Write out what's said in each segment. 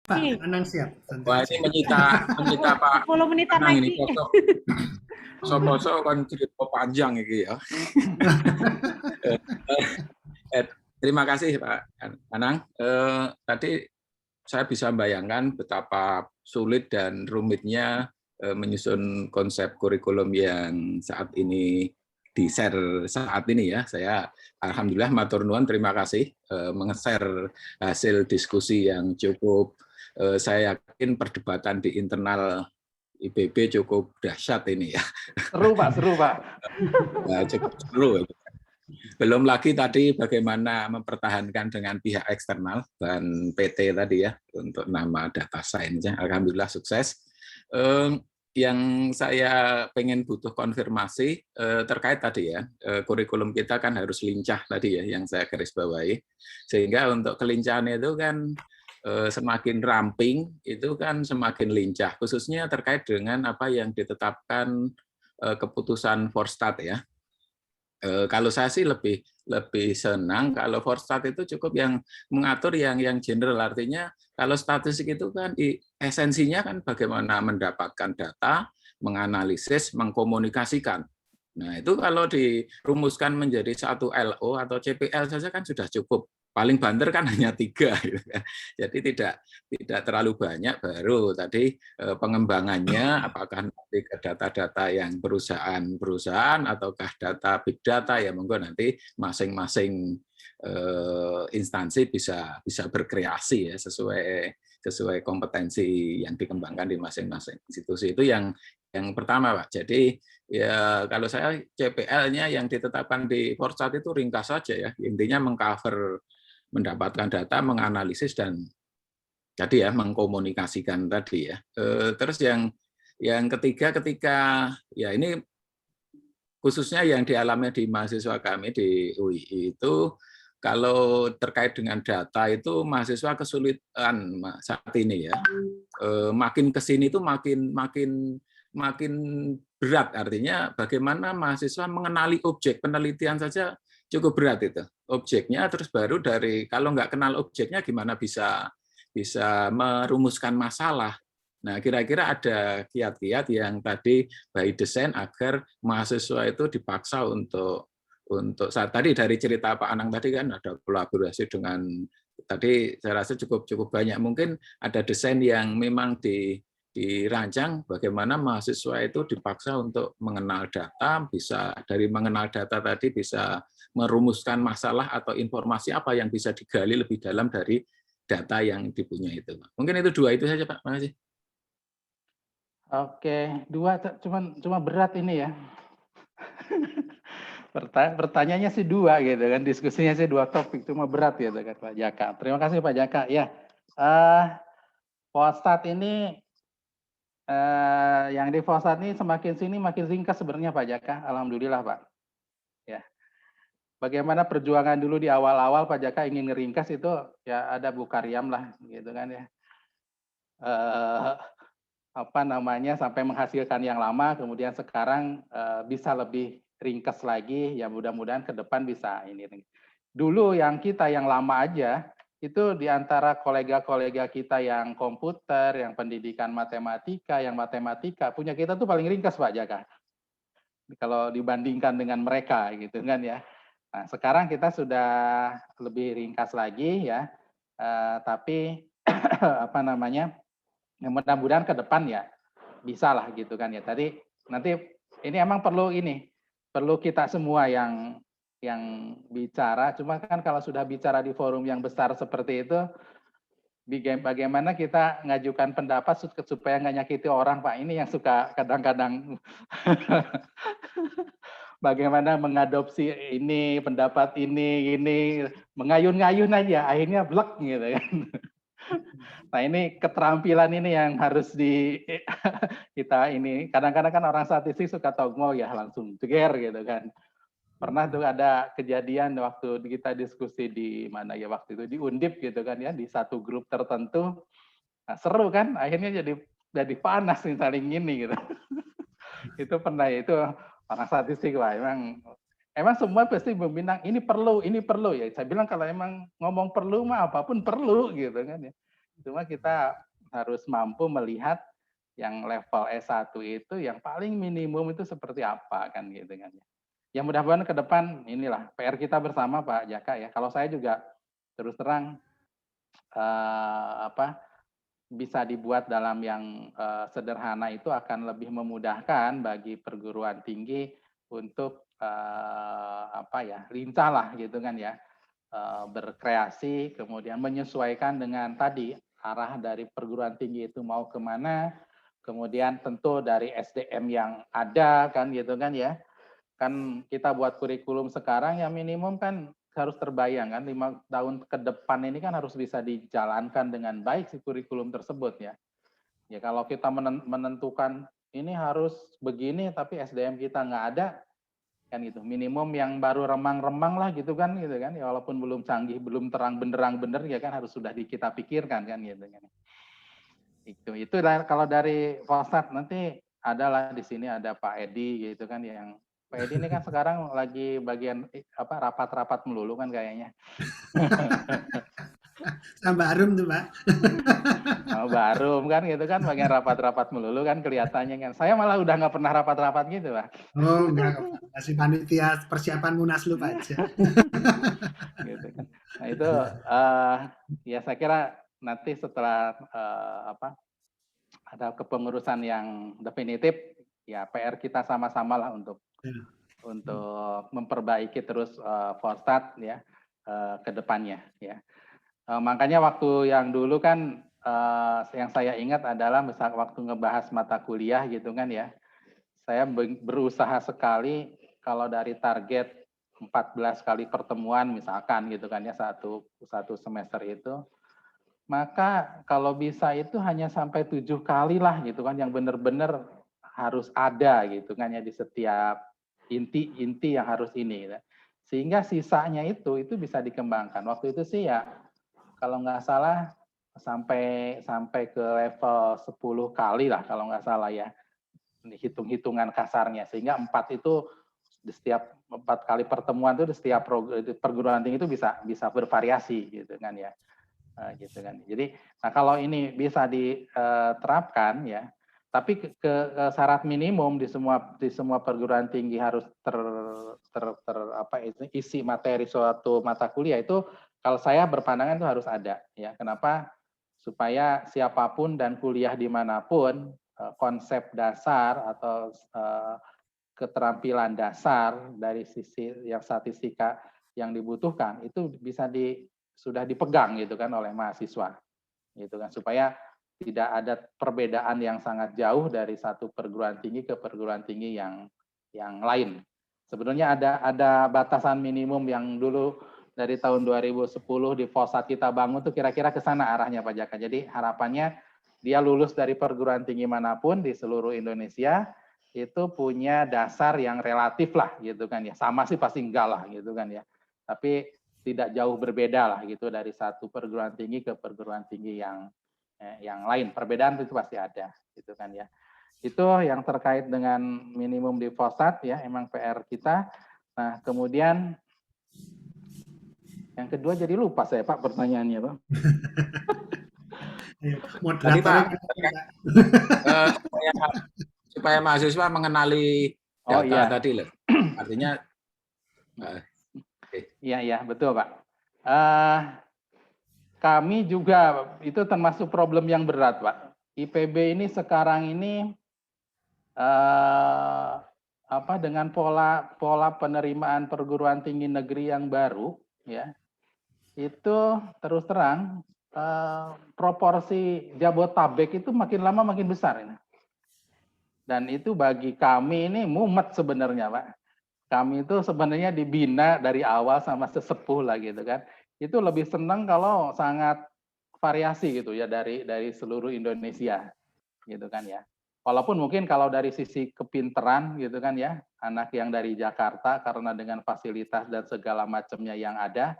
Pak, Ih, Anang siap. Santai Wah, aja. ini menyita 10 menitan Anang ini lagi. poso kan cerita panjang iki ya. Terima kasih Pak Anang. Tadi saya bisa membayangkan betapa sulit dan rumitnya menyusun konsep kurikulum yang saat ini di-share saat ini ya. Saya alhamdulillah matur nuwun, terima kasih menge-share hasil diskusi yang cukup saya yakin perdebatan di internal IPB cukup dahsyat ini ya. Seru Pak, seru Pak. Ya, cukup seru. Belum lagi tadi bagaimana mempertahankan dengan pihak eksternal dan PT tadi ya untuk nama data science. Alhamdulillah sukses. Yang saya pengen butuh konfirmasi terkait tadi ya, kurikulum kita kan harus lincah tadi ya yang saya garis bawahi. Sehingga untuk kelincahan itu kan semakin ramping itu kan semakin lincah, khususnya terkait dengan apa yang ditetapkan keputusan Forstat ya. Kalau saya sih lebih senang kalau Forstat itu cukup yang mengatur yang general, artinya kalau statistik itu kan esensinya kan bagaimana mendapatkan data, menganalisis, mengkomunikasikan. Nah itu kalau dirumuskan menjadi satu LO atau CPL saja kan sudah cukup. Paling banter kan hanya 3, gitu kan. Jadi tidak terlalu banyak. Baru tadi pengembangannya apakah nanti ke data-data yang perusahaan ataukah data big data ya monggo nanti masing-masing instansi bisa berkreasi ya sesuai kompetensi yang dikembangkan di masing-masing institusi. Itu yang pertama Pak. Jadi ya kalau saya CPL-nya yang ditetapkan di Forstat itu ringkas saja ya. Intinya mengcover mendapatkan data, menganalisis dan tadi ya mengkomunikasikan tadi ya. Terus yang ketiga ketika ya ini khususnya yang dialami di mahasiswa kami di UII itu kalau terkait dengan data itu mahasiswa kesulitan saat ini ya. Makin kesini itu makin berat, artinya bagaimana mahasiswa mengenali objek penelitian saja cukup berat itu objeknya, terus baru dari kalau nggak kenal objeknya gimana bisa merumuskan masalah. Nah kira-kira ada kiat-kiat yang tadi by design agar mahasiswa itu dipaksa untuk saat tadi dari cerita Pak Anang tadi kan ada kolaborasi dengan tadi saya rasa cukup banyak, mungkin ada desain yang memang dirancang bagaimana mahasiswa itu dipaksa untuk mengenal data, bisa dari mengenal data tadi bisa merumuskan masalah atau informasi apa yang bisa digali lebih dalam dari data yang dipunyai itu. Mungkin itu 2 itu saja Pak. Terima kasih. Oke, 2 cuma berat ini ya. Pertanyaannya sih 2 gitu kan, diskusinya sih 2 topik, cuma berat gitu kan Pak Jaka. Terima kasih Pak Jaka. Ya, Forstat ini yang di Forstat ini semakin sini makin ringkas sebenarnya Pak Jaka. Alhamdulillah Pak. Ya. Bagaimana perjuangan dulu di awal-awal Pak Jaka ingin ngeringkas itu ya ada Bu Karyam lah gitu kan ya. Apa namanya sampai menghasilkan yang lama, kemudian sekarang bisa lebih ringkas lagi, ya mudah-mudahan ke depan bisa ini. Dulu yang kita yang lama aja itu di antara kolega-kolega kita yang komputer, yang pendidikan matematika, yang matematika punya kita tuh paling ringkas Pak Jaka. Kalau dibandingkan dengan mereka gitu kan ya. Nah, sekarang kita sudah lebih ringkas lagi ya. Tapi apa namanya? Yang mudah-mudahan ke depan ya bisa lah gitu kan ya. Tadi nanti ini emang perlu kita semua yang bicara. Cuma kan kalau sudah bicara di forum yang besar seperti itu, bagaimana kita ngajukan pendapat supaya nggak nyakiti orang Pak. Ini yang suka kadang-kadang bagaimana mengadopsi ini pendapat ini mengayun-ngayun aja, akhirnya blek gitu kan. Nah ini keterampilan ini yang harus kita ini kadang-kadang kan orang statistik suka togmo ya langsung ceger gitu kan. Pernah tuh ada kejadian waktu kita diskusi di mana ya waktu itu di Undip gitu kan ya di satu grup tertentu. Nah, seru kan akhirnya jadi panas nih saling gini gitu. Itu pernah itu orang statistik lah emang semua pasti bilang ini perlu ya. Saya bilang kalau emang ngomong perlu mah apapun perlu gitu kan ya. Cuma kita harus mampu melihat yang level S1 itu yang paling minimum itu seperti apa kan gitu kan ya. Ya mudah-mudahan ke depan inilah PR kita bersama Pak Jaka ya. Kalau saya juga terus terang bisa dibuat dalam yang sederhana itu akan lebih memudahkan bagi perguruan tinggi untuk lincah lah gitu kan ya, berkreasi, kemudian menyesuaikan dengan tadi arah dari perguruan tinggi itu mau kemana, kemudian tentu dari SDM yang ada kan gitu kan ya. Kan kita buat kurikulum sekarang ya minimum kan harus terbayang kan 5 tahun ke depan ini kan harus bisa dijalankan dengan baik si kurikulum tersebut ya. Ya kalau kita menentukan ini harus begini tapi SDM kita nggak ada kan gitu. Minimum yang baru remang-remang lah gitu kan ya walaupun belum canggih, belum terang benderang bener ya kan harus sudah kita pikirkan kan gitu kan. Itu kalau dari Polsat nanti adalah di sini ada Pak Edi gitu kan yang Pak Edi ini kan sekarang lagi bagian rapat-rapat melulu kan kayaknya. Tambah harum tuh Pak. Baru kan gitu kan bagian rapat-rapat melulu kan kelihatannya kan. Saya malah udah nggak pernah rapat-rapat gitu Pak. Oh enggak, masih panitia persiapan Munaslup aja. Gitu kan. Nah itu ya saya kira nanti setelah ada kepengurusan yang definitif, ya PR kita sama-sama lah untuk memperbaiki terus Polstat ya ke depannya ya. Makanya waktu yang dulu kan yang saya ingat adalah misal waktu ngebahas mata kuliah gitu kan ya. Saya berusaha sekali kalau dari target 14 kali pertemuan misalkan gitu kan ya satu semester itu, maka kalau bisa itu hanya sampai 7 kali lah gitu kan yang benar-benar harus ada gitu kan ya di setiap inti yang harus ini gitu. Sehingga sisanya itu bisa dikembangkan. Waktu itu sih ya kalau nggak salah sampai ke level 10 kali lah kalau nggak salah ya. Hitung-hitungan kasarnya sehingga 4 itu di setiap 4 kali pertemuan itu di setiap perguruan tinggi itu bisa bervariasi gitu kan ya. Gitu kan. Jadi kalau ini bisa diterapkan ya, tapi ke syarat minimum di semua perguruan tinggi harus isi materi suatu mata kuliah itu kalau saya berpandangan itu harus ada ya. Kenapa? Supaya siapapun dan kuliah dimanapun konsep dasar atau keterampilan dasar dari sisi yang statistika yang dibutuhkan itu bisa sudah dipegang gitu kan oleh mahasiswa gitu kan supaya tidak ada perbedaan yang sangat jauh dari satu perguruan tinggi ke perguruan tinggi yang lain. Sebenarnya ada batasan minimum yang dulu dari tahun 2010 di Polsat kita bangun tuh kira-kira ke sana arahnya Pak Jaka. Jadi harapannya dia lulus dari perguruan tinggi manapun di seluruh Indonesia itu punya dasar yang relatif lah gitu kan ya. Sama sih pasti enggak lah gitu kan ya. Tapi tidak jauh berbeda lah gitu dari satu perguruan tinggi ke perguruan tinggi yang lain. Perbedaan itu pasti ada gitu kan ya. Itu yang terkait dengan minimum di Polsat ya, emang PR kita. Nah, kemudian yang kedua jadi lupa saya Pak pertanyaannya Pak. Tadi Pak, supaya mahasiswa mengenali data tadi loh. Artinya Iya, betul Pak. Kami juga itu termasuk problem yang berat Pak. IPB ini sekarang ini dengan pola penerimaan perguruan tinggi negeri yang baru ya, itu terus terang proporsi Jabotabek itu makin lama makin besar ini. Dan itu bagi kami ini mumet sebenarnya Pak. Kami itu sebenarnya dibina dari awal sama sesepuh lah gitu kan. Itu lebih senang kalau sangat variasi gitu ya dari seluruh Indonesia gitu kan ya. Walaupun mungkin kalau dari sisi kepinteran gitu kan ya, anak yang dari Jakarta karena dengan fasilitas dan segala macamnya yang ada,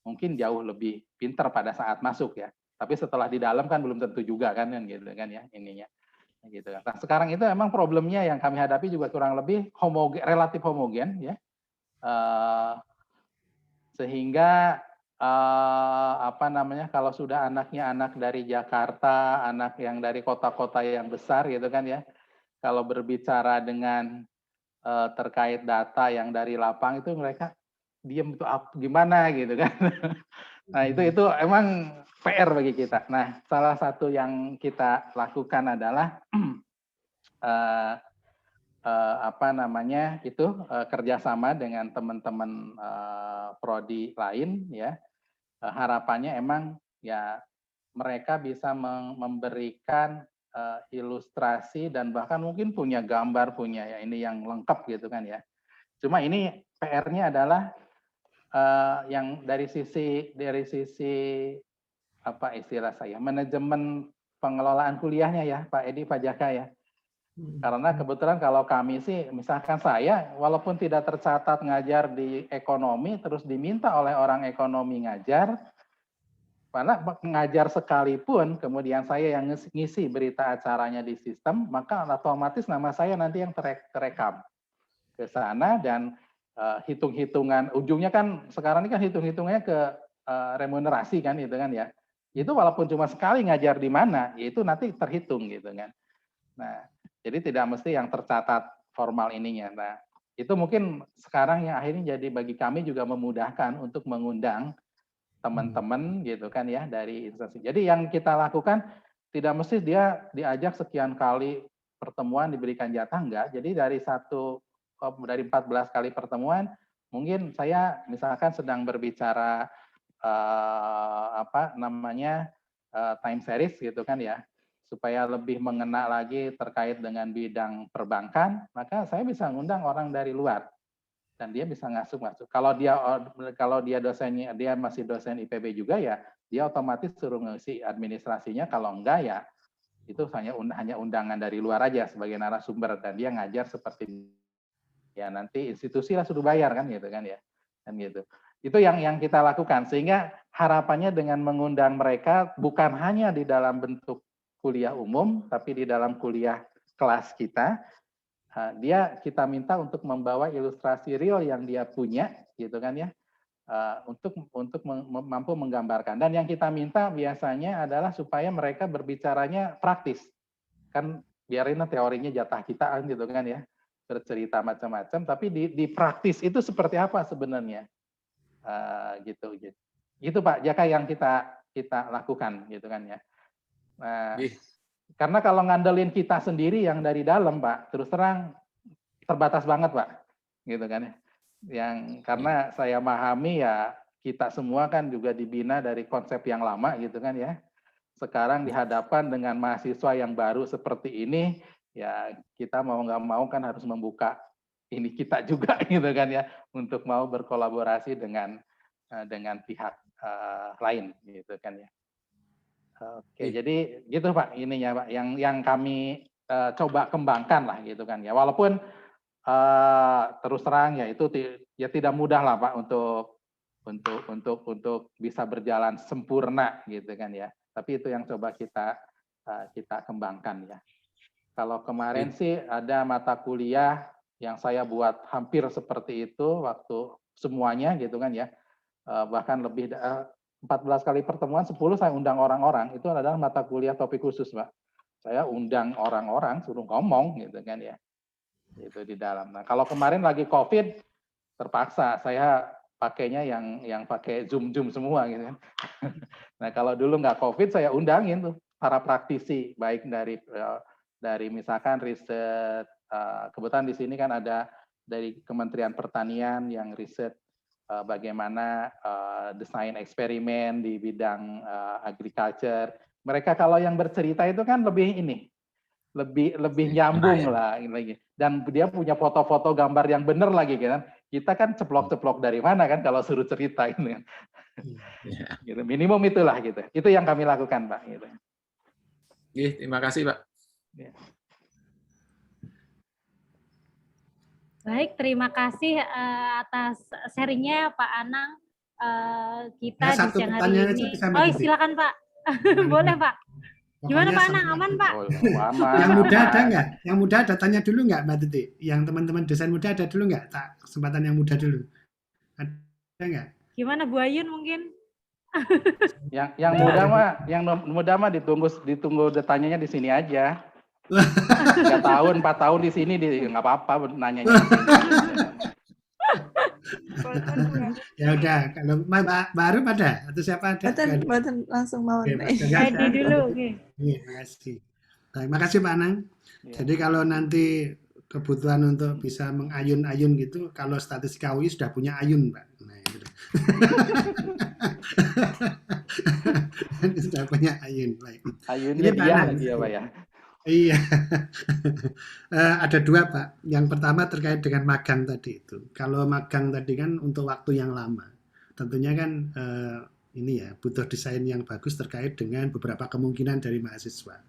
mungkin jauh lebih pinter pada saat masuk ya. Tapi setelah di dalam kan belum tentu juga kan gitu kan ya ininya. Gitu kan. Nah, sekarang itu emang problemnya yang kami hadapi juga kurang lebih relatif homogen ya. Sehingga apa namanya, kalau sudah anaknya anak dari Jakarta, anak yang dari kota-kota yang besar gitu kan ya, kalau berbicara dengan terkait data yang dari lapang itu mereka diem itu gimana gitu kan. Nah itu emang PR bagi kita. Nah salah satu yang kita lakukan adalah apa namanya itu kerjasama dengan teman-teman prodi lain ya. Harapannya emang ya mereka bisa memberikan ilustrasi dan bahkan mungkin punya gambar, punya ya ini yang lengkap gitu kan ya. Cuma ini PR-nya adalah yang dari sisi apa istilah saya, manajemen pengelolaan kuliahnya ya, Pak Edi, Pak Jaka ya. Karena kebetulan kalau kami sih, misalkan saya, walaupun tidak tercatat ngajar di ekonomi, terus diminta oleh orang ekonomi ngajar, karena ngajar sekalipun, kemudian saya yang ngisi berita acaranya di sistem, maka otomatis nama saya nanti yang terekam ke sana dan hitung-hitungan, ujungnya kan sekarang ini kan hitung-hitungnya ke remunerasi kan gitu kan ya. Itu walaupun cuma sekali ngajar di mana, ya itu nanti terhitung gitu kan. Nah, jadi tidak mesti yang tercatat formal ininya. Nah, itu mungkin sekarang yang akhirnya jadi bagi kami juga memudahkan untuk mengundang teman-teman gitu kan ya dari instansi. Jadi yang kita lakukan tidak mesti dia diajak sekian kali pertemuan diberikan jatah enggak. Jadi dari 14 kali pertemuan mungkin saya misalkan sedang berbicara apa namanya time series gitu kan ya, supaya lebih mengena lagi terkait dengan bidang perbankan, maka saya bisa ngundang orang dari luar dan dia bisa masuk. Kalau dia dosennya, dia masih dosen IPB juga ya, dia otomatis suruh ngisi administrasinya. Kalau enggak ya itu hanya undangan dari luar aja sebagai narasumber dan dia ngajar seperti ya nanti institusi lah suruh bayar kan gitu kan ya, kan gitu. Itu yang kita lakukan sehingga harapannya dengan mengundang mereka bukan hanya di dalam bentuk kuliah umum tapi di dalam kuliah kelas kita, kita minta untuk membawa ilustrasi real yang dia punya gitu kan ya, untuk mampu menggambarkan. Dan yang kita minta biasanya adalah supaya mereka berbicaranya praktis kan, biarin teorinya jatah kita gitu kan ya, bercerita macam-macam tapi di praktis itu seperti apa sebenarnya, gitu Pak Jaka yang kita lakukan gitu kan ya. Nah, karena kalau ngandelin kita sendiri yang dari dalam Pak, terus terang terbatas banget Pak, gitu kan ya. Yang karena saya memahami ya kita semua kan juga dibina dari konsep yang lama gitu kan ya. Sekarang dihadapkan dengan mahasiswa yang baru seperti ini, ya kita mau nggak mau kan harus membuka ini kita juga gitu kan ya, untuk mau berkolaborasi dengan pihak lain gitu kan ya. Oke, jadi gitu Pak ininya Pak, yang kami coba kembangkan lah gitu kan ya. Walaupun terus terang ya itu ya tidak mudah lah Pak untuk bisa berjalan sempurna gitu kan ya. Tapi itu yang coba kita kembangkan ya. Kalau kemarin sih ada mata kuliah yang saya buat hampir seperti itu waktu semuanya gitu kan ya. Bahkan lebih 14 kali pertemuan, 10 saya undang orang-orang, itu adalah mata kuliah topik khusus, Pak. Saya undang orang-orang, suruh ngomong gitu kan ya. Itu di dalam. Nah, kalau kemarin lagi COVID, terpaksa saya pakainya yang pakai Zoom semua gitu kan. Nah, kalau dulu nggak COVID, saya undangin tuh para praktisi, baik dari misalkan riset, kebetulan di sini kan ada dari Kementerian Pertanian yang riset bagaimana desain eksperimen di bidang agriculture. Mereka kalau yang bercerita itu kan lebih nyambung lah lagi. Dan dia punya foto-foto gambar yang benar lagi kan. Kita kan ceplok-ceplok dari mana kan kalau suruh cerita ini kan. Gitu. Minimum itulah gitu. Itu yang kami lakukan Pak. Gitu. Terima kasih Pak. Ya. Baik, terima kasih atas sharingnya Pak Anang. Kita di siang hari ini. Oh, silakan Pak. Boleh Pak. Gimana Pak Anang? Aman Pak? Oh, yang muda ada nggak? Yang muda ada tanya dulu nggak Mbak Titi? Yang teman-teman dosen muda ada dulu nggak? Kesempatan yang muda dulu. Ada nggak? Gimana Bu Ayun mungkin? Yang muda mah ditunggu tanyanya di sini aja. 3 tahun, 4 tahun di sini nggak apa-apa nanyanya. Ya udah, kalau baru ada atau siapa ada? Badan langsung mau. Jadi dulu. Iya, makasih. Baik, makasih Pak Anang. Ya. Jadi kalau nanti kebutuhan untuk bisa mengayun-ayun gitu, kalau statistika UI sudah punya ayun, Pak. Nah, gitu. Sudah punya ayun. Baik. Ayunnya dia lagi ya, Pak ya. Iya. Ada 2, Pak. Yang pertama terkait dengan magang tadi itu. Kalau magang tadi kan untuk waktu yang lama. Tentunya kan ini ya, butuh desain yang bagus terkait dengan beberapa kemungkinan dari mahasiswa.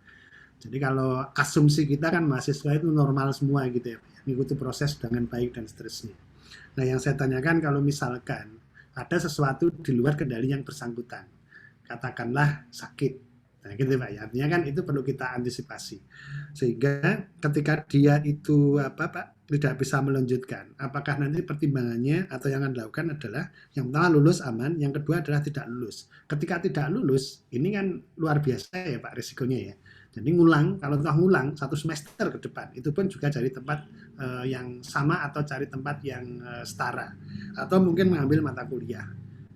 Jadi kalau asumsi kita kan mahasiswa itu normal semua gitu ya, mengikuti proses dengan baik dan seterusnya. Nah, yang saya tanyakan kalau misalkan ada sesuatu di luar kendali yang bersangkutan, katakanlah sakit, nah gitu Pak ya, artinya kan itu perlu kita antisipasi. Sehingga ketika dia itu tidak bisa melanjutkan, apakah nanti pertimbangannya atau yang akan dilakukan adalah yang pertama lulus aman, yang kedua adalah tidak lulus. Ketika tidak lulus, ini kan luar biasa ya Pak risikonya ya. Jadi ngulang, kalau telah ngulang 1 semester ke depan, itu pun juga cari tempat yang sama atau cari tempat yang setara. Atau mungkin mengambil mata kuliah.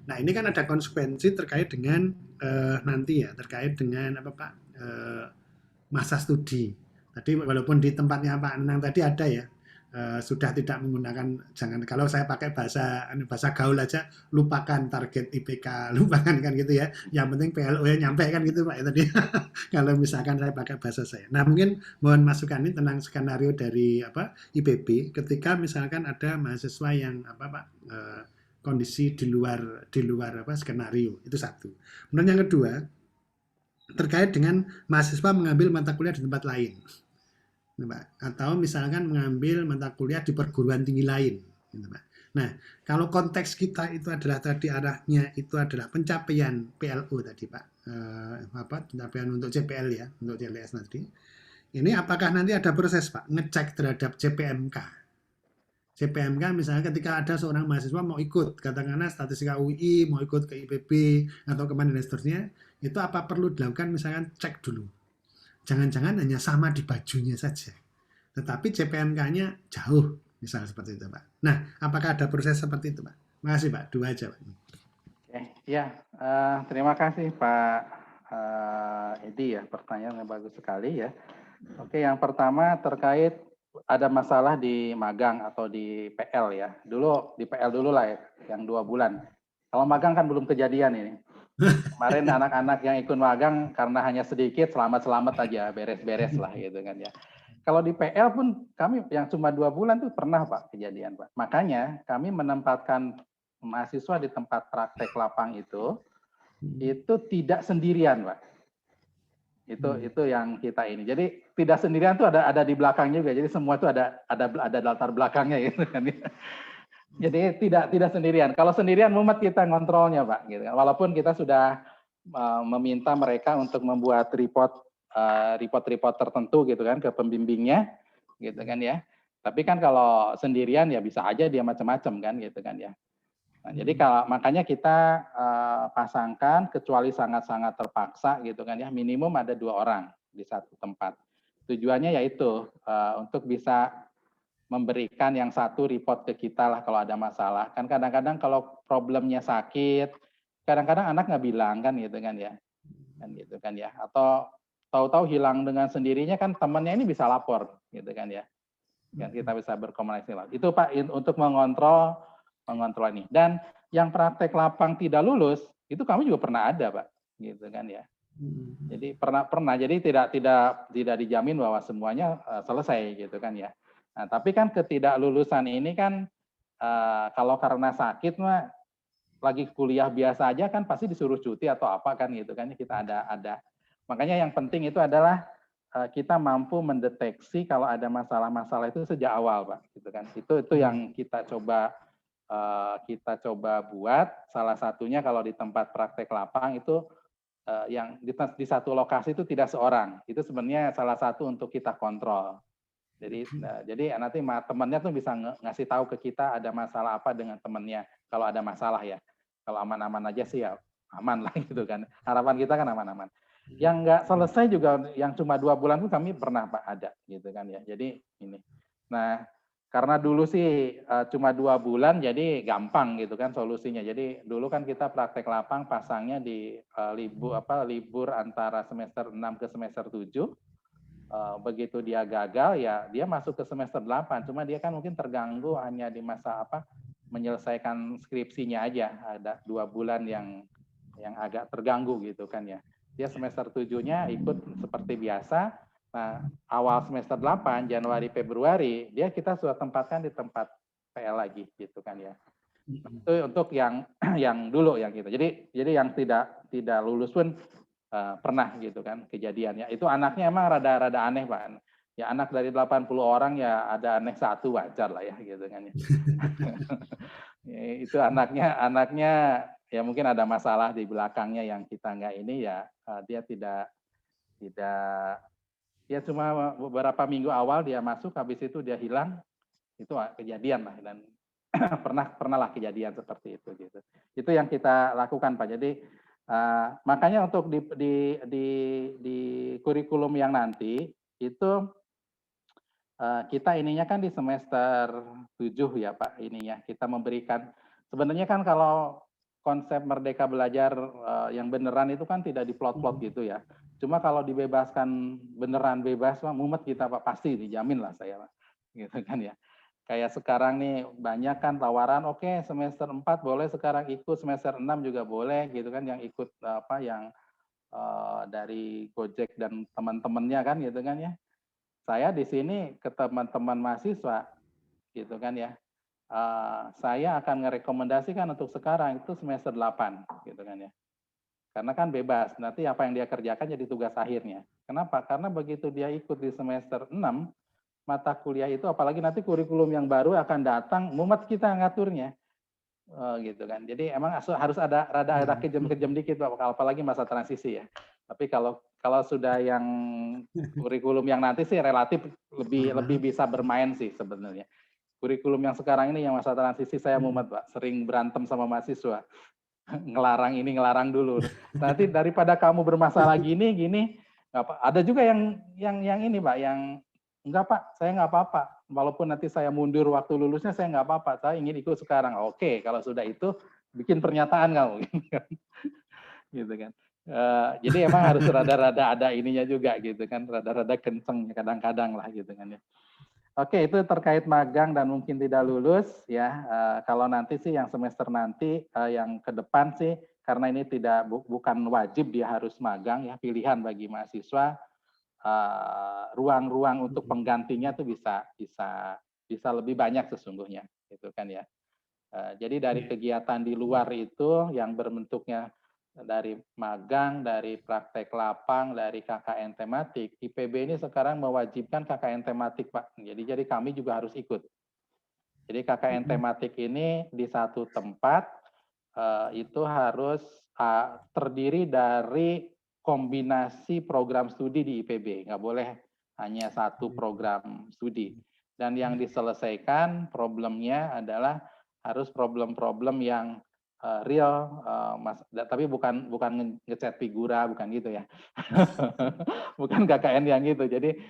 Nah ini kan ada konsekuensi terkait dengan nanti ya, terkait dengan apa Pak, masa studi. Tadi walaupun di tempatnya Pak Anang tadi ada ya, sudah tidak menggunakan, jangan kalau saya pakai bahasa gaul aja, lupakan target IPK, lupakan kan gitu ya. Yang penting PLO-nya nyampe kan gitu Pak ya tadi. Kalau misalkan saya pakai bahasa saya. Nah mungkin mohon masukan ini tentang skenario dari IPB ketika misalkan ada mahasiswa yang kondisi di luar skenario, itu satu. Kemudian yang kedua terkait dengan mahasiswa mengambil mata kuliah di tempat lain. Atau misalkan mengambil mata kuliah di perguruan tinggi lain. Nah, kalau konteks kita itu adalah tadi arahnya itu adalah pencapaian PLO tadi Pak, pencapaian untuk CPL ya, untuk CLS nanti. Ini apakah nanti ada proses Pak ngecek terhadap CPMK? CPMK misalnya ketika ada seorang mahasiswa mau ikut, katakanlah statistika UI, mau ikut ke IPB atau kemana dan seterusnya, itu apa perlu dilakukan misalkan cek dulu. Jangan-jangan hanya sama di bajunya saja, tetapi CPMK-nya jauh, misalnya seperti itu, Pak. Nah, apakah ada proses seperti itu, Pak? Makasih, Pak. 2 aja, Pak. Ya, terima kasih, Pak Edi ya. Pertanyaan yang bagus sekali ya. Oke, yang pertama terkait ada masalah di magang atau di PL ya. Dulu di PL dulu lah ya, yang 2 bulan. Kalau magang kan belum kejadian ini. Kemarin anak-anak yang ikut magang karena hanya sedikit, selamat-selamat aja, beres-beres lah gitu kan ya. Kalau di PL pun kami yang cuma 2 bulan tuh pernah Pak kejadian Pak. Makanya kami menempatkan mahasiswa di tempat praktek lapang itu tidak sendirian Pak. Itu yang kita ini. Jadi tidak sendirian tuh ada di belakang juga. Jadi semua tuh ada latar belakangnya gitu kan ya. Jadi tidak sendirian. Kalau sendirian mumet kita ngontrolnya Pak. Gitu. Walaupun kita sudah meminta mereka untuk membuat report tertentu gitu kan ke pembimbingnya, gitu kan ya. Tapi kan kalau sendirian ya bisa aja dia macam-macam kan gitu kan ya. Nah, jadi makanya kita pasangkan kecuali sangat-sangat terpaksa gitu kan ya, minimum ada 2 orang di satu tempat. Tujuannya yaitu untuk bisa memberikan yang satu report ke kita lah kalau ada masalah. Kan kadang-kadang kalau problemnya sakit, kadang-kadang anak nggak bilang kan gitu kan ya. Kan gitu kan ya. Atau tahu-tahu hilang dengan sendirinya kan temannya ini bisa lapor gitu kan ya. Kan kita bisa berkomunikasi lah. Itu Pak untuk mengontrol ini. Dan yang praktek lapang tidak lulus, itu kami juga pernah ada Pak. Gitu kan ya. Jadi pernah. Jadi tidak dijamin bahwa semuanya selesai gitu kan ya. Nah, tapi kan ketidaklulusan ini kan kalau karena sakit mah lagi kuliah biasa aja kan pasti disuruh cuti atau apa kan gitu kan kita ada. Makanya yang penting itu adalah kita mampu mendeteksi kalau ada masalah-masalah itu sejak awal Pak gitu kan. Itu yang kita coba buat. Salah satunya kalau di tempat praktek lapang itu yang di satu lokasi itu tidak seorang. Itu sebenarnya salah satu untuk kita kontrol. Jadi nanti temannya tuh bisa ngasih tahu ke kita ada masalah apa dengan temannya kalau ada masalah ya. Kalau aman-aman aja sih ya aman lah gitu kan. Harapan kita kan aman-aman. Yang nggak selesai juga, yang cuma 2 bulan pun kami pernah Pak ada gitu kan ya. Jadi ini. Nah, karena dulu sih cuma 2 bulan, jadi gampang gitu kan solusinya. Jadi dulu kan kita praktek lapang pasangnya di libur antara semester 6 ke semester 7. Begitu dia gagal ya dia masuk ke semester 8. Cuma dia kan mungkin terganggu hanya di masa menyelesaikan skripsinya aja. Ada 2 bulan yang agak terganggu gitu kan ya. Dia semester 7-nya ikut seperti biasa. Nah, awal semester 8, Januari, Februari, dia kita sudah tempatkan di tempat PL lagi gitu kan ya. Itu untuk yang dulu yang gitu. Jadi yang tidak lulus pun pernah gitu kan kejadiannya. Itu anaknya emang rada aneh Pak. Ya anak dari 80 orang ya ada aneh 1 wajar lah ya gitu kan ya. Itu anaknya ya mungkin ada masalah di belakangnya yang kita nggak ini ya, dia tidak ya cuma beberapa minggu awal dia masuk, habis itu dia hilang, itu kejadian lah. Dan pernah lah kejadian seperti itu gitu. Itu yang kita lakukan Pak. Jadi makanya untuk di kurikulum yang nanti itu kita ininya kan di semester 7 ya Pak, ininya kita memberikan, sebenarnya kan kalau konsep Merdeka Belajar yang beneran itu kan tidak diplot-plot gitu ya. Cuma kalau dibebaskan beneran bebas Pak, mumet kita Pak, pasti dijamin lah saya Pak. Gitu kan ya. Kayak sekarang nih banyak kan tawaran, oke semester 4 boleh sekarang ikut, semester 6 juga boleh gitu kan, yang ikut yang dari Gojek dan teman-temannya kan gitu kan ya. Saya di sini ke teman-teman mahasiswa gitu kan ya. Saya akan merekomendasikan untuk sekarang itu semester 8 gitu kan ya. Karena kan bebas, nanti apa yang dia kerjakan jadi tugas akhirnya. Kenapa? Karena begitu dia ikut di semester 6, mata kuliah itu apalagi nanti kurikulum yang baru akan datang, mumet kita ngaturnya. Gitu kan. Jadi emang harus ada rada kejam-kejam dikit Pak, apalagi masa transisi ya. Tapi kalau sudah yang kurikulum yang nanti sih relatif lebih bisa bermain sih sebenarnya. Kurikulum yang sekarang ini yang masa transisi saya mumet Pak, sering berantem sama mahasiswa. Ngelarang ini, ngelarang dulu. Nanti daripada kamu bermasalah gini, ada juga yang ini Pak, yang enggak Pak, saya nggak apa-apa. Walaupun nanti saya mundur waktu lulusnya, saya nggak apa-apa. Saya ingin ikut sekarang. Oke, kalau sudah itu bikin pernyataan kamu, gitu kan. Jadi emang harus rada-rada ada ininya juga gitu kan, rada-rada kenceng kadang-kadang lah gitu kan ya. Oke, itu terkait magang dan mungkin tidak lulus ya. Kalau nanti sih yang semester nanti yang ke depan sih, karena ini bukan wajib dia harus magang ya, pilihan bagi mahasiswa. Ruang-ruang untuk penggantinya tuh bisa lebih banyak sesungguhnya, gitu kan ya. Jadi dari kegiatan di luar itu yang berbentuknya dari magang, dari praktek lapang, dari KKN tematik, IPB ini sekarang mewajibkan KKN tematik Pak. Jadi kami juga harus ikut. Jadi KKN tematik ini di satu tempat itu harus terdiri dari kombinasi program studi di IPB, nggak boleh hanya satu program studi. Dan yang diselesaikan problemnya adalah harus problem-problem yang real, tapi bukan ngecat figura, bukan gitu ya. Bukan KKN yang gitu. Jadi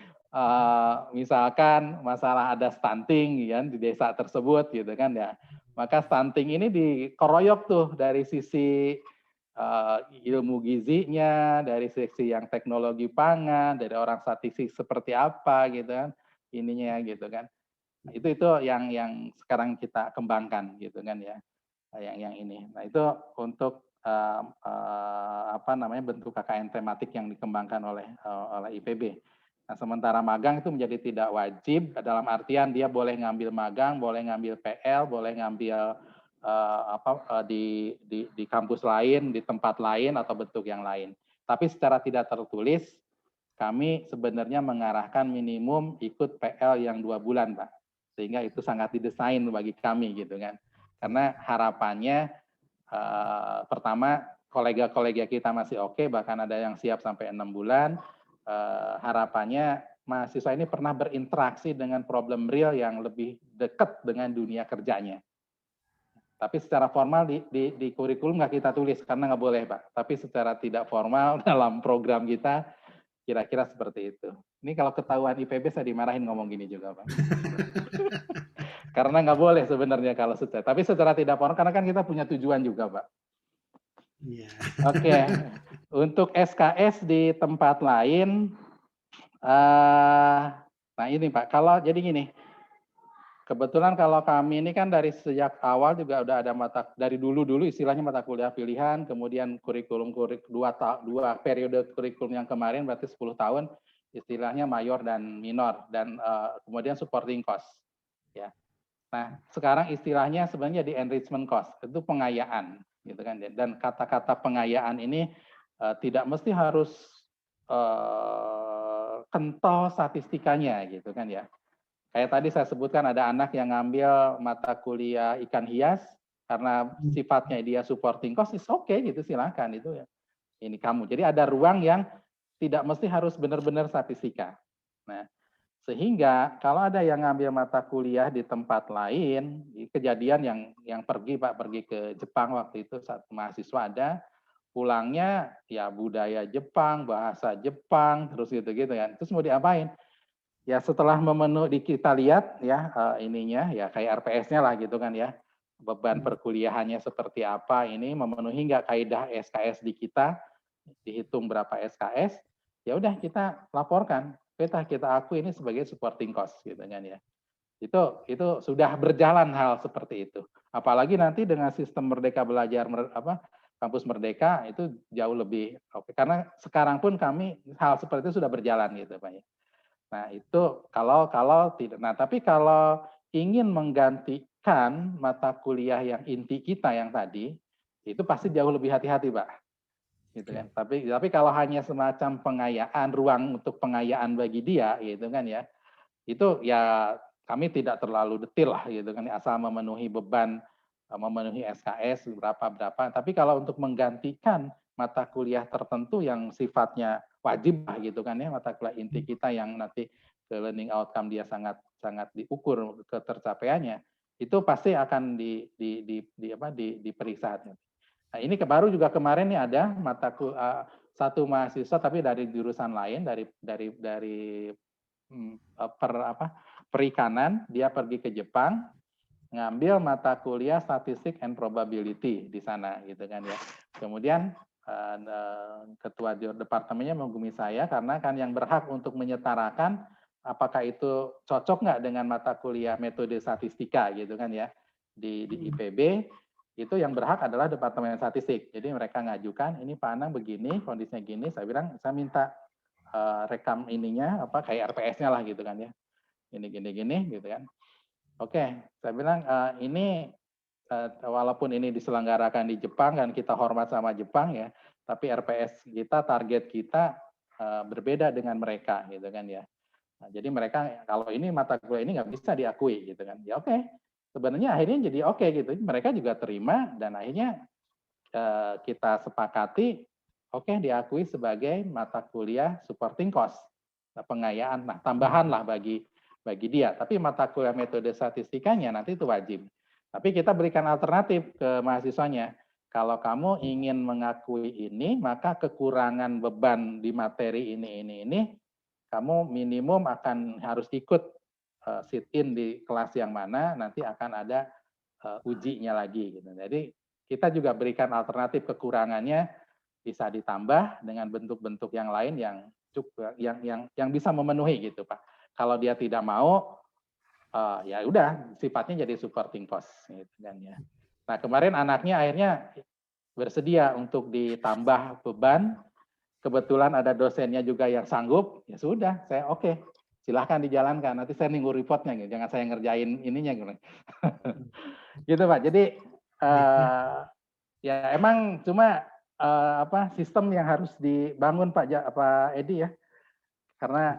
misalkan masalah ada stunting ya di desa tersebut gitu kan ya. Maka stunting ini dikeroyok tuh dari sisi ilmu gizinya, dari sisi yang teknologi pangan, dari orang statistik seperti apa gitu kan, ininya gitu kan. Itu yang sekarang kita kembangkan gitu kan ya, yang ini. Nah itu untuk bentuk KKN tematik yang dikembangkan oleh IPB. Nah sementara magang itu menjadi tidak wajib, dalam artian dia boleh ngambil magang, boleh ngambil PL, boleh ngambil di kampus lain, di tempat lain atau bentuk yang lain. Tapi secara tidak tertulis kami sebenarnya mengarahkan minimum ikut PL yang 2 bulan, Pak. Sehingga itu sangat didesain bagi kami gitu kan. Karena harapannya pertama kolega-kolega kita masih oke, bahkan ada yang siap sampai 6 bulan. Harapannya mahasiswa ini pernah berinteraksi dengan problem real yang lebih dekat dengan dunia kerjanya. Tapi secara formal di kurikulum nggak kita tulis karena nggak boleh, Pak. Tapi secara tidak formal dalam program kita kira-kira seperti itu. Ini kalau ketahuan IPB saya dimarahin ngomong gini juga, Pak. Karena nggak boleh sebenarnya kalau secara. Tapi secara tidak formal karena kan kita punya tujuan juga, Pak. Iya. Oke. Untuk SKS di tempat lain, nah ini Pak, kalau jadi gini, kebetulan kalau kami ini kan dari sejak awal juga udah ada dari dulu istilahnya mata kuliah pilihan, kemudian kurikulum dua periode kurikulum yang kemarin berarti 10 tahun, istilahnya mayor dan minor, dan kemudian supporting cost. Ya. Nah, sekarang istilahnya sebenarnya di enrichment cost, itu pengayaan, gitu kan. Dan kata-kata pengayaan ini tidak mesti harus kental statistikanya, gitu kan ya. Kayak tadi saya sebutkan ada anak yang ngambil mata kuliah ikan hias karena sifatnya dia supporting cost, is okay gitu, silakan itu ya. Ini kamu. Jadi ada ruang yang tidak mesti harus benar-benar statistika. Nah, sehingga kalau ada yang ngambil mata kuliah di tempat lain, kejadian yang pergi ke Jepang waktu itu saat mahasiswa ada, pulangnya ya budaya Jepang, bahasa Jepang, terus gitu-gitu ya. Terus mau diapain? Ya setelah memenuhi kita lihat ya ininya ya kayak RPS-nya lah gitu kan ya, beban perkuliahannya seperti apa, ini memenuhi nggak kaidah SKS di kita, dihitung berapa SKS, ya udah kita laporkan, kita akui ini sebagai supporting cost gitu kan ya. Itu sudah berjalan hal seperti itu. Apalagi nanti dengan sistem Merdeka Belajar Kampus Merdeka itu jauh lebih oke. Karena sekarang pun kami hal seperti itu sudah berjalan gitu Pak ya. Nah, itu kalau tidak. Nah, tapi kalau ingin menggantikan mata kuliah yang inti kita yang tadi, itu pasti jauh lebih hati-hati, Pak. Gitu kan. Tapi kalau hanya semacam pengayaan, ruang untuk pengayaan bagi dia, gitu kan ya. Itu ya kami tidak terlalu detail lah gitu kan, asal memenuhi beban, memenuhi SKS berapa. Tapi kalau untuk menggantikan mata kuliah tertentu yang sifatnya wajib lah gitu kan ya, mata kuliah inti kita yang nanti ke learning outcome dia sangat diukur ketercapaiannya, itu pasti akan diperiksa. Nah, ini baru juga kemarin nih ada satu mahasiswa tapi dari jurusan lain, dari perikanan, dia pergi ke Jepang, ngambil mata kuliah statistik and probability di sana gitu kan ya. Kemudian ketua departemennya menghubungi saya karena kan yang berhak untuk menyetarakan apakah itu cocok nggak dengan mata kuliah metode statistika gitu kan ya di IPB, itu yang berhak adalah departemen statistik. Jadi mereka ngajukan, ini Pak Anang begini, kondisinya gini, saya minta rekam ininya kayak RPS-nya lah gitu kan ya. Gini gitu kan. Oke, saya bilang ini walaupun ini diselenggarakan di Jepang dan kita hormat sama Jepang ya, tapi RPS kita, target kita berbeda dengan mereka gitu kan ya. Nah, jadi mereka kalau ini mata kuliah ini nggak bisa diakui gitu kan. Ya oke. Sebenarnya akhirnya jadi oke gitu. Mereka juga terima dan akhirnya kita sepakati oke diakui sebagai mata kuliah supporting cost. Nah, pengayaan, nah tambahan lah bagi dia. Tapi mata kuliah metode statistikanya nanti itu wajib. Tapi kita berikan alternatif ke mahasiswanya. Kalau kamu ingin mengakui ini, maka kekurangan beban di materi ini, kamu minimum akan harus ikut sit in di kelas yang mana, nanti akan ada ujinya lagi. Gitu. Jadi kita juga berikan alternatif kekurangannya bisa ditambah dengan bentuk-bentuk yang lain yang bisa memenuhi gitu Pak. Kalau dia tidak mau, ya udah sifatnya jadi supporting cost gitu kan ya. Nah kemarin anaknya akhirnya bersedia untuk ditambah beban. Kebetulan ada dosennya juga yang sanggup, ya sudah, saya oke, silahkan dijalankan. Nanti saya nunggu reportnya, gitu. Jangan saya ngerjain ininya, gitu. Gitu Pak. Jadi ya emang cuma sistem yang harus dibangun Pak Edi ya, karena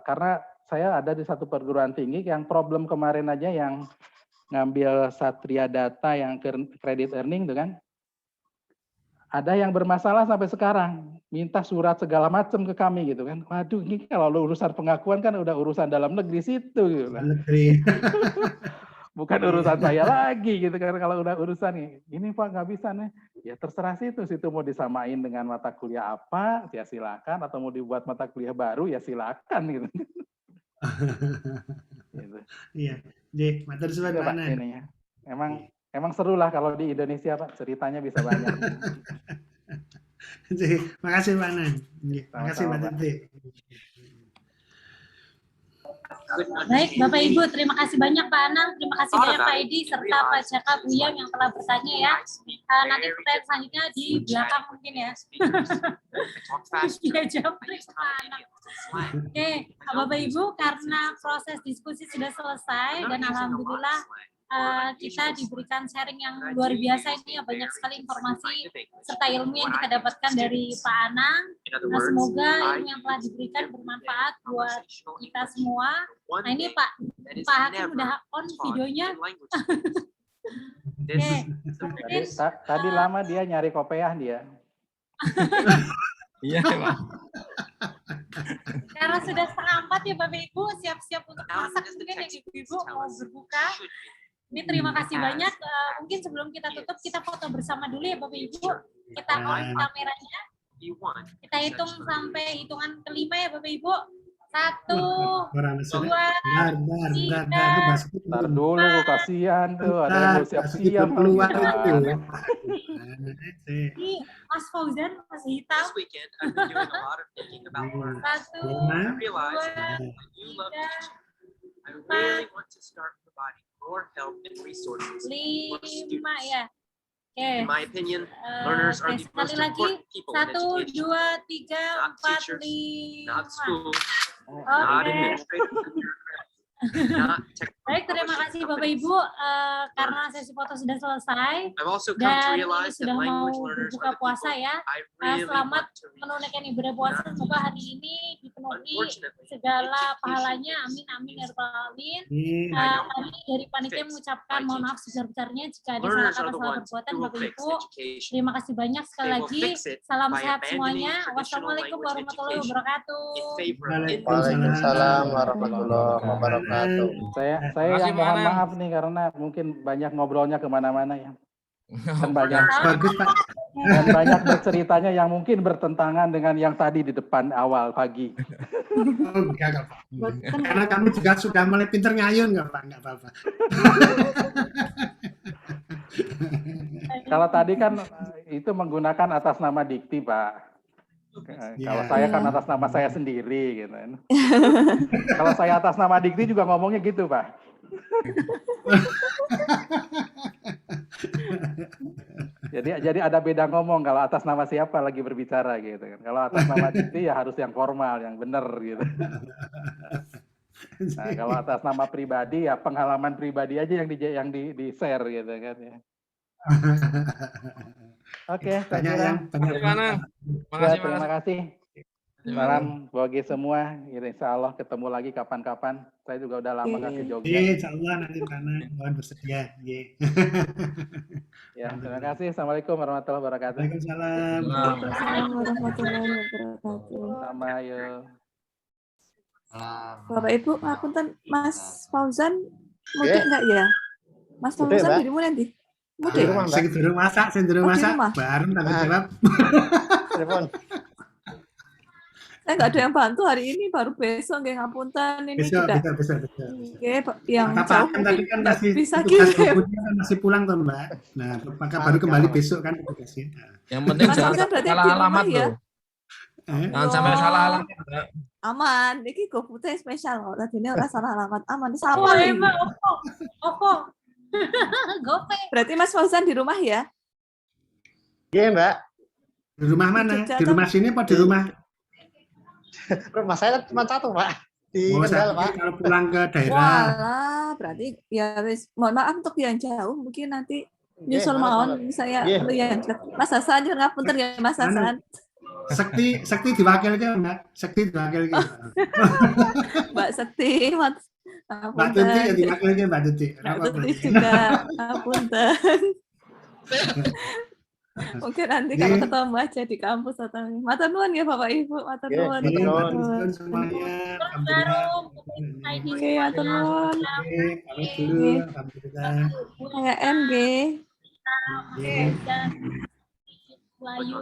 karena saya ada di satu perguruan tinggi yang problem kemarin aja yang ngambil Satria Data yang credit earning, itu kan. Ada yang bermasalah sampai sekarang, minta surat segala macam ke kami gitu kan. Waduh, ini kalau urusan pengakuan kan udah urusan dalam negeri situ gitu kan. bukan urusan saya lagi gitu kan. Kalau udah urusan ini Pak nggak bisa nih, ya terserah situ mau disamain dengan mata kuliah apa ya silakan, atau mau dibuat mata kuliah baru ya silakan gitu. Gitu. Iya, J, matur suwun Pak Pak Nan. ini ya. Emang seru lah kalau di Indonesia Pak, ceritanya bisa banyak. J, makasih Pak Nan. Makasih Mbak Titi. Baik, Bapak Ibu, terima kasih banyak Pak Anang, terima kasih banyak Pak Edi, serta Pak Jaka Buyang yang telah bertanya ya. Nanti pertanyaan selanjutnya di belakang mungkin ya. Iya, jawab Pak Anang. Oke, Bapak Ibu, karena proses diskusi sudah selesai dan alhamdulillah kita diberikan sharing yang luar biasa ini ya, banyak sekali informasi serta ilmu yang kita dapatkan dari Pak Anang. Nah, semoga ilmu yang telah diberikan bermanfaat buat kita semua. Nah ini Pak Hakim udah on videonya. Oke. Tadi lama dia nyari kopiah dia. Iya, Pak. Karena sudah 3:30 ya Bapak Ibu, siap-siap untuk masak mungkin yang Ibu-Ibu mau berbuka. Ini terima kasih banyak. Mungkin sebelum kita tutup, kita foto bersama dulu ya Bapak Ibu. Kita on kameranya. Kita hitung sampai hitungan kelima ya Bapak Ibu. 1, 2, 3. Ntar dulu, kasihan tuh. Ada yang mau siap-siap. Keluar itu. Ini Mas Fauzan masih hitam. 1, 2, 3, 4, 5 ya. Oke. In my opinion, learners are the Sekali most lagi, important people in 1, education. 2, 3, Not 4, teachers, 5. not school, not Oke. administrators and bureaucrats, not technical Baik, terima kasih publishing Bapak companies. Ibu, karena sesi foto sudah selesai I've also come to dan ini realize that sudah mau language learners berbuka are the puasa people ya. I really Selamat want to reach. menunaikan ibadah puasa, semoga hari ini dipenuhi Unfortunately, segala education pahalanya, amin amin ya rabbal alamin. Iya. Kami dari panitia mengucapkan mohon maaf sebesar-besarnya jika ada salah learners kata are the salah ones perbuatan who will Bapak fix Ibu. education. Terima kasih banyak sekali They will lagi. fix it Salam by sehat abandoning semuanya. traditional Wassalamualaikum language warahmatullahi education wabarakatuh. in favor of Waalaikumsalam warahmatullahi wabarakatuh. Saya yang mohon maaf nih karena mungkin banyak ngobrolnya kemana-mana ya. Dan banyak Bagus Pak. dan banyak berceritanya yang mungkin bertentangan dengan yang tadi di depan awal pagi. Oh, enggak Pak. Karena kamu juga sudah mulai pinter ngayun nggak Pak? Nggak apa-apa. Kalau tadi kan itu menggunakan atas nama dikti, Pak. Kalau Iya. saya kan atas nama saya sendiri gitu. Kalau saya atas nama dikti juga ngomongnya gitu, Pak. Jadi ada beda ngomong kalau atas nama siapa lagi berbicara gitu kan. Kalau atas nama dikti ya harus yang formal, yang benar gitu. Nah, kalau atas nama pribadi ya pengalaman pribadi aja yang di share gitu kan ya. Oke, saya Banyak kira. yang banyak. Ya, terima kasih. Salam bagi semua. Insya Allah ketemu lagi kapan-kapan. Saya juga udah lama nggak ke Jogja. Iya, insya Allah nanti karena mohon bersedia. Iya. Ya, terima kasih. Assalamualaikum warahmatullahi wabarakatuh. Waalaikumsalam. Waalaikumsalam warahmatullahi wabarakatuh. Sama yuk. Bapak Ibu, ngapunten Mas Fauzan mudik enggak ya? Mas Mudik, Fauzan Mbak. dirimu nanti? Mudik. rumah, Mbak. Sing durung masak, Oh, di rumah? bareng tanggung jawab. Telepon. Saya nggak ada yang bantu hari ini, baru besok nggak ngapunten ini Besok, tidak. besok. Oke, yang Kata jauh Pak kan tadi mungkin kan nggak masih bisa tugas kirim. bobotnya kan masih pulang tuh Mbak. Nah, maka baru kembali besok kan tugasnya. Yang penting Mas jangan Fauzan berarti salah di rumah alamat ya? loh. Eh? Jangan sampai salah alamat. Mbak. Aman, ini GoFood spesial kok. Tadi ini orang salah alamat. Aman, ini Oh, sama nih. Mbak, Oppo. Gope. Berarti Mas Fauzan di rumah ya? Iya, Mbak. Di rumah mana? Jogja Di rumah sini apa di rumah? Rumah saya cuma satu, Pak. Di Oh, Kendal, saya Pak. pikir kalau pulang ke daerah. Walah, berarti ya wis. Mohon maaf untuk yang jauh, mungkin nanti nyusul Iya, mawon malam. saya Iya. yang Mas Hasan jangan ngapunten ya Mas Hasan. Sekti diwakilke Mbak. Sekti diwakilke. Mbak Sekti, Mas. Mbak Tuti ya diwakilke Mbak Tuti. Mbak Tuti juga ngapunten. Mungkin nanti Oke. kalau ketemu aja di kampus atau matur nuwun ya Bapak Ibu, matur Oke, nuwun. Oke, Matur matur nuwun. matur nuwun. nuwun semuanya. Terus Alhamdulillah. baru mulai di Oke, matur nuwun. Oke, pamit dulu. Oke. Alhamdulillah. Saya NG. Oke. dan Wahyu.